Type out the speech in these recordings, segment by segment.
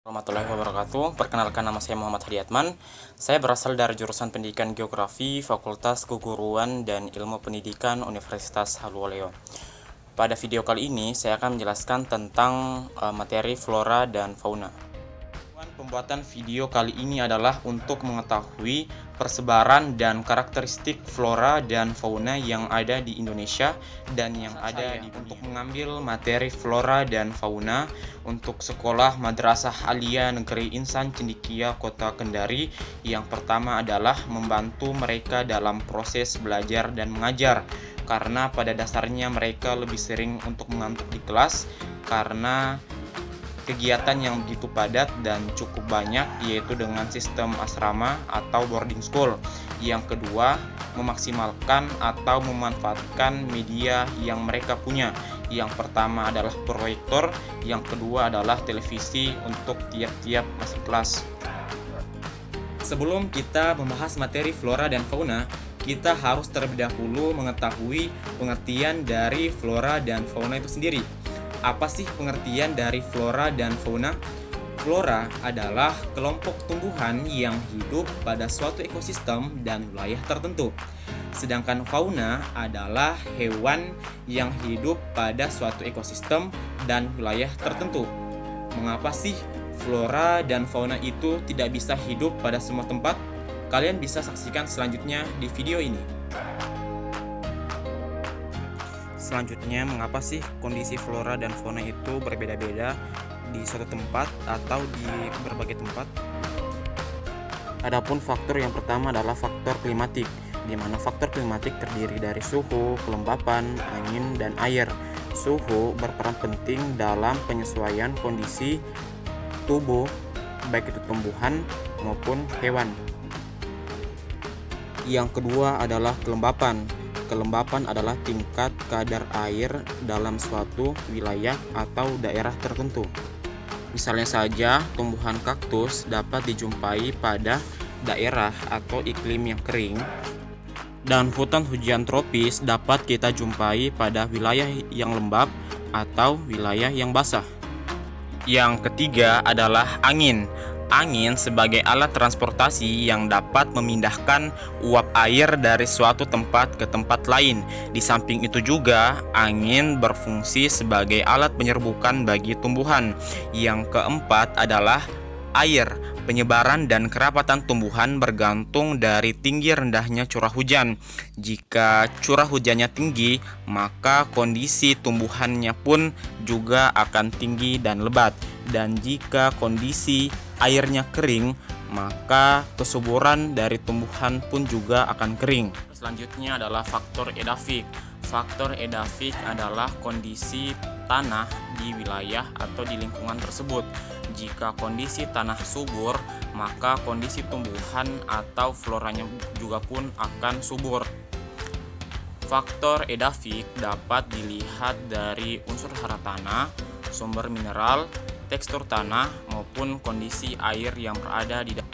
Warahmatullahi wabarakatuh. Perkenalkan, nama saya Muhammad Hadiatman. Saya berasal dari jurusan Pendidikan Geografi, Fakultas Keguruan dan Ilmu Pendidikan Universitas Haluoleo. Pada video kali ini saya akan menjelaskan tentang materi flora dan fauna. Pembuatan video kali ini adalah untuk mengetahui persebaran dan karakteristik flora dan fauna yang ada di Indonesia dan yang ada untuk mengambil materi flora dan fauna untuk sekolah Madrasah Alia Negeri Insan Cendekia Kota Kendari. Yang pertama adalah membantu mereka dalam proses belajar dan mengajar, karena pada dasarnya mereka lebih sering untuk mengantuk di kelas karena kegiatan yang begitu padat dan cukup banyak, yaitu dengan sistem asrama atau boarding school. Yang kedua, memaksimalkan atau memanfaatkan media yang mereka punya. Yang pertama adalah proyektor, yang kedua adalah televisi untuk tiap-tiap masing kelas. Sebelum kita membahas materi flora dan fauna, kita harus terlebih dahulu mengetahui pengertian dari flora dan fauna itu sendiri. Apa sih pengertian dari flora dan fauna? Flora adalah kelompok tumbuhan yang hidup pada suatu ekosistem dan wilayah tertentu. Sedangkan fauna adalah hewan yang hidup pada suatu ekosistem dan wilayah tertentu. Mengapa sih flora dan fauna itu tidak bisa hidup pada semua tempat? Kalian bisa saksikan selanjutnya di video ini. Selanjutnya, mengapa sih kondisi flora dan fauna itu berbeda-beda di suatu tempat atau di berbagai tempat? Adapun faktor yang pertama adalah faktor klimatik, di mana faktor klimatik terdiri dari suhu, kelembapan, angin, dan air. Suhu berperan penting dalam penyesuaian kondisi tubuh, baik itu tumbuhan maupun hewan. Yang kedua adalah kelembapan. Kelembapan adalah tingkat kadar air dalam suatu wilayah atau daerah tertentu. Misalnya saja, tumbuhan kaktus dapat dijumpai pada daerah atau iklim yang kering, dan hutan hujan tropis dapat kita jumpai pada wilayah yang lembab atau wilayah yang basah. Yang ketiga adalah angin. Angin sebagai alat transportasi yang dapat memindahkan uap air dari suatu tempat ke tempat lain. Di samping itu juga, angin berfungsi sebagai alat penyerbukan bagi tumbuhan. Yang keempat adalah air. Penyebaran dan kerapatan tumbuhan bergantung dari tinggi rendahnya curah hujan. Jika curah hujannya tinggi, maka kondisi tumbuhannya pun juga akan tinggi dan lebat. Dan jika kondisi airnya kering, maka kesuburan dari tumbuhan pun juga akan kering. Selanjutnya adalah faktor edafik. Faktor edafik adalah kondisi tanah di wilayah atau di lingkungan tersebut. Jika kondisi tanah subur, maka kondisi tumbuhan atau floranya juga pun akan subur. Faktor edafik dapat dilihat dari unsur hara tanah, sumber mineral, tekstur tanah, maupun kondisi air yang berada di dalam.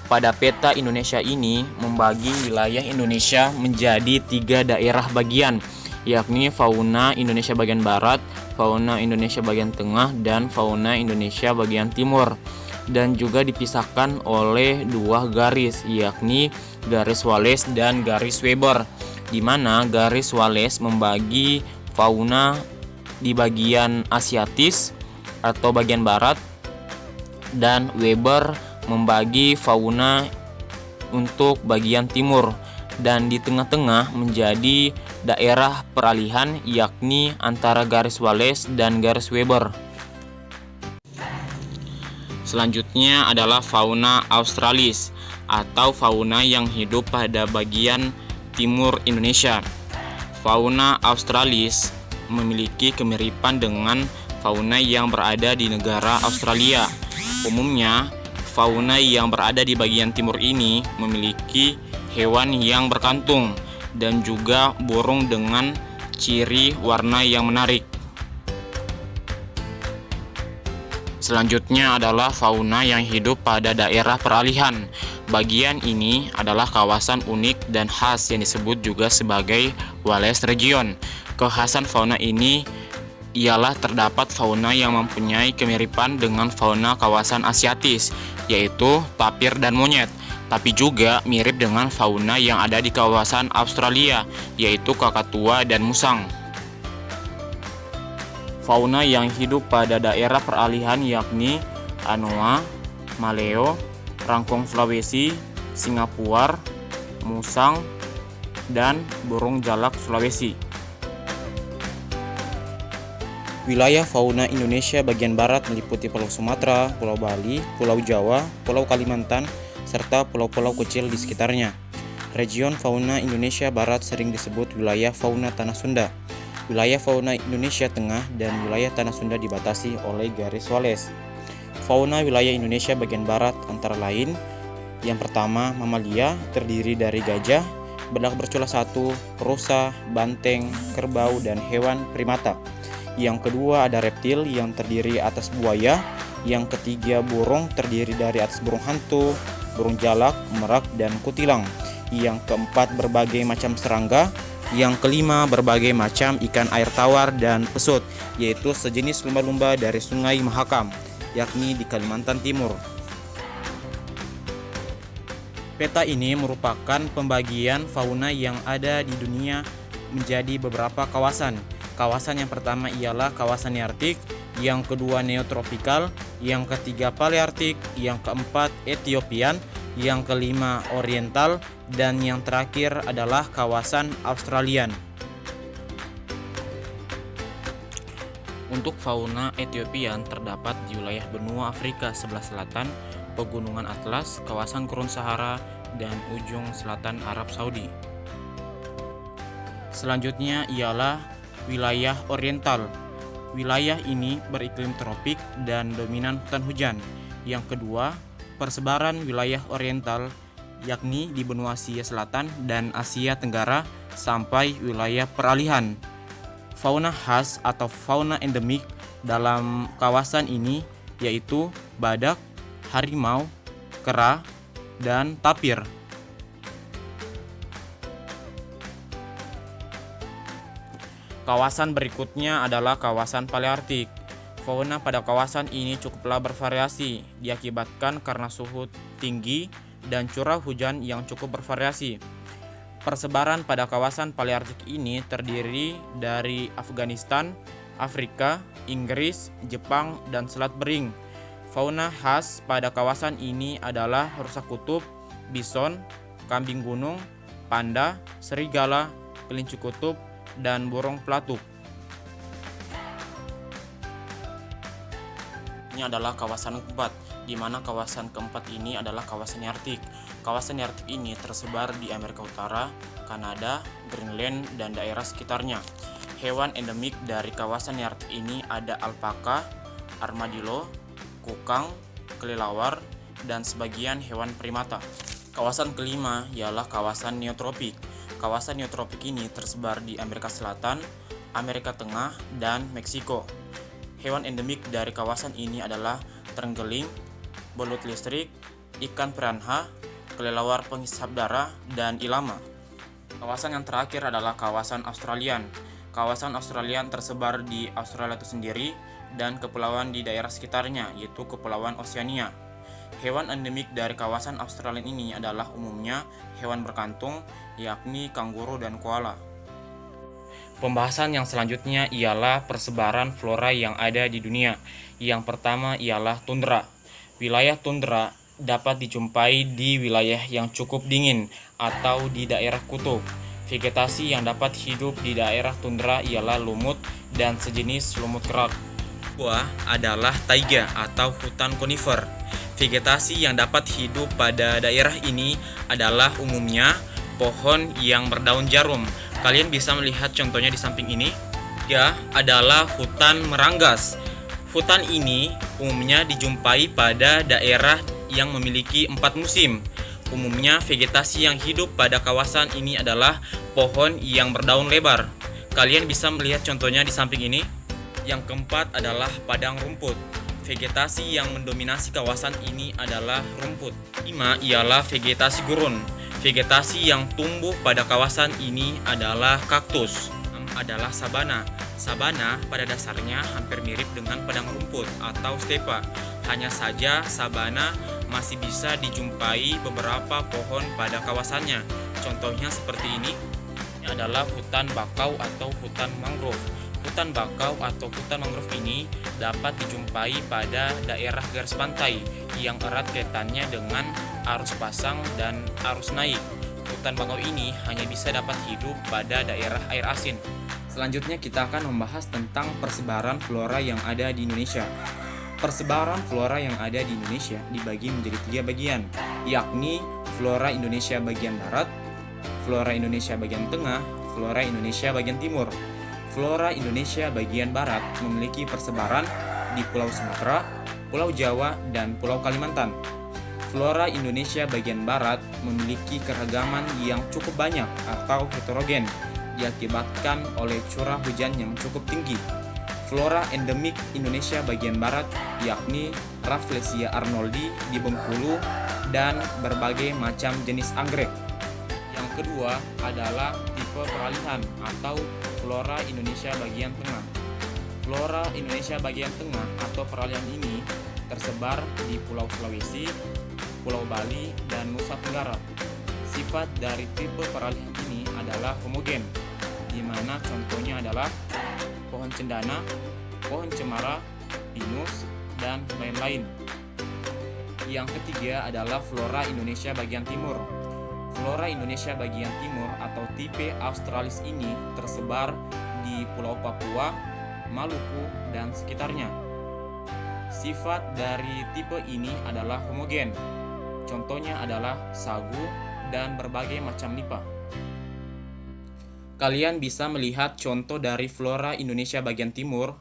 Pada peta Indonesia ini membagi wilayah Indonesia menjadi 3 daerah bagian, yakni fauna Indonesia bagian barat, fauna Indonesia bagian tengah, dan fauna Indonesia bagian timur. Dan juga dipisahkan oleh 2 garis, yakni garis Wallace dan garis Weber, di mana garis Wallace membagi fauna di bagian Asiatis atau bagian barat, dan Weber membagi fauna untuk bagian timur, dan di tengah-tengah menjadi daerah peralihan, yakni antara garis Wallace dan garis Weber. Selanjutnya adalah fauna Australis atau fauna yang hidup pada bagian timur Indonesia. Fauna Australis memiliki kemiripan dengan fauna yang berada di negara Australia. Umumnya, fauna yang berada di bagian timur ini memiliki hewan yang berkantung dan juga burung dengan ciri warna yang menarik. Selanjutnya adalah fauna yang hidup pada daerah peralihan. Bagian ini adalah kawasan unik dan khas yang disebut juga sebagai Wallace Region. Kekhasan fauna ini ialah terdapat fauna yang mempunyai kemiripan dengan fauna kawasan Asiatis, yaitu tapir dan monyet. Tapi juga mirip dengan fauna yang ada di kawasan Australia, yaitu kakatua dan musang. Fauna yang hidup pada daerah peralihan yakni anoa, maleo, rangkong Sulawesi, Singapura, musang, dan burung jalak Sulawesi. Wilayah fauna Indonesia bagian barat meliputi Pulau Sumatera, Pulau Bali, Pulau Jawa, Pulau Kalimantan, serta pulau-pulau kecil di sekitarnya. Region fauna Indonesia Barat sering disebut wilayah fauna Tanah Sunda. Wilayah fauna Indonesia Tengah dan wilayah Tanah Sunda dibatasi oleh garis Wallace. Fauna wilayah Indonesia bagian barat antara lain: yang pertama, mamalia, terdiri dari gajah, bedak bercula satu, rusa, banteng, kerbau, dan hewan primata. Yang kedua ada reptil yang terdiri atas buaya. Yang ketiga burung, terdiri dari atas burung hantu, burung jalak, merak, dan kutilang. Yang keempat berbagai macam serangga. Yang kelima berbagai macam ikan air tawar dan pesut, yaitu sejenis lumba-lumba dari Sungai Mahakam, yakni di Kalimantan Timur. Peta ini merupakan pembagian fauna yang ada di dunia menjadi beberapa kawasan. Kawasan yang pertama ialah kawasan nearktik, yang kedua neotropikal, yang ketiga palearktik, yang keempat Etiopian, yang kelima oriental, dan yang terakhir adalah kawasan Australian. Untuk fauna Etiopian terdapat di wilayah benua Afrika sebelah selatan, pegunungan Atlas, kawasan Gurun Sahara, dan ujung selatan Arab Saudi. Selanjutnya ialah wilayah oriental. Wilayah ini beriklim tropik dan dominan hutan hujan. Yang kedua, persebaran wilayah oriental yakni di benua Asia Selatan dan Asia Tenggara sampai wilayah peralihan. Fauna khas atau fauna endemik dalam kawasan ini yaitu badak, harimau, kera, dan tapir. Kawasan berikutnya adalah kawasan palearktik. Fauna pada kawasan ini cukuplah bervariasi, diakibatkan karena suhu tinggi dan curah hujan yang cukup bervariasi. Persebaran pada kawasan palearktik ini terdiri dari Afghanistan, Afrika, Inggris, Jepang, dan Selat Bering. Fauna khas pada kawasan ini adalah rusa kutub, bison, kambing gunung, panda, serigala, kelinci kutub, dan burung pelatuk. Ini adalah kawasan keempat, di mana kawasan keempat ini adalah kawasan nearktik. Kawasan nearktik ini tersebar di Amerika Utara, Kanada, Greenland, dan daerah sekitarnya. Hewan endemik dari kawasan nearktik ini ada alpaka, armadillo, kukang, kelelawar, dan sebagian hewan primata. Kawasan kelima ialah kawasan neotropik. Kawasan neotropik ini tersebar di Amerika Selatan, Amerika Tengah, dan Meksiko. Hewan endemik dari kawasan ini adalah terenggiling, belut listrik, ikan piranha, kelelawar penghisap darah, dan ilama. Kawasan yang terakhir adalah kawasan Australian. Kawasan Australian tersebar di Australia itu sendiri dan kepulauan di daerah sekitarnya, yaitu Kepulauan Oseania. Hewan endemik dari kawasan Australia ini adalah umumnya hewan berkantung, yakni kanguru dan koala. Pembahasan yang selanjutnya ialah persebaran flora yang ada di dunia. Yang pertama ialah tundra. Wilayah tundra dapat dijumpai di wilayah yang cukup dingin atau di daerah kutub. Vegetasi yang dapat hidup di daerah tundra ialah lumut dan sejenis lumut kerak. Kedua adalah taiga atau hutan konifer. Vegetasi yang dapat hidup pada daerah ini adalah umumnya pohon yang berdaun jarum. Kalian bisa melihat contohnya di samping ini. Ya, adalah hutan meranggas. Hutan ini umumnya dijumpai pada daerah yang memiliki 4 musim. Umumnya vegetasi yang hidup pada kawasan ini adalah pohon yang berdaun lebar. Kalian bisa melihat contohnya di samping ini. Yang keempat adalah padang rumput. Vegetasi yang mendominasi kawasan ini adalah rumput. 5 ialah vegetasi gurun. Vegetasi yang tumbuh pada kawasan ini adalah kaktus. 6 adalah sabana. Sabana pada dasarnya hampir mirip dengan padang rumput atau stepa. Hanya saja sabana masih bisa dijumpai beberapa pohon pada kawasannya. Contohnya seperti ini adalah hutan bakau atau hutan mangrove. Hutan bakau atau hutan mangrove ini dapat dijumpai pada daerah garis pantai yang erat kaitannya dengan arus pasang dan arus naik. Hutan bakau ini hanya bisa dapat hidup pada daerah air asin. Selanjutnya kita akan membahas tentang persebaran flora yang ada di Indonesia. Persebaran flora yang ada di Indonesia dibagi menjadi 3 bagian, yakni flora Indonesia bagian barat, flora Indonesia bagian tengah, flora Indonesia bagian timur. Flora Indonesia bagian barat memiliki persebaran di Pulau Sumatera, Pulau Jawa, dan Pulau Kalimantan. Flora Indonesia bagian barat memiliki keragaman yang cukup banyak atau heterogen, diakibatkan oleh curah hujan yang cukup tinggi. Flora endemik Indonesia bagian barat yakni Rafflesia arnoldi di Bengkulu dan berbagai macam jenis anggrek. Yang kedua adalah tipe peralihan atau Flora Indonesia bagian tengah. Flora Indonesia bagian tengah atau peralihan ini tersebar di Pulau Sulawesi, Pulau Bali, dan Nusa Tenggara. Sifat dari tipe peralihan ini adalah homogen, di mana contohnya adalah pohon cendana, pohon cemara, pinus, dan lain-lain. Yang ketiga adalah flora Indonesia bagian timur. Flora Indonesia bagian timur atau tipe australis ini tersebar di Pulau Papua, Maluku, dan sekitarnya. Sifat dari tipe ini adalah homogen. Contohnya adalah sagu dan berbagai macam nipah. Kalian bisa melihat contoh dari flora Indonesia bagian timur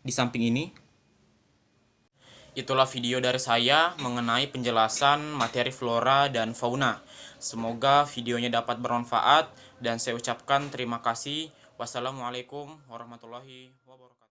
di samping ini. Itulah video dari saya mengenai penjelasan materi flora dan fauna. Semoga videonya dapat bermanfaat dan saya ucapkan terima kasih. Wassalamualaikum warahmatullahi wabarakatuh.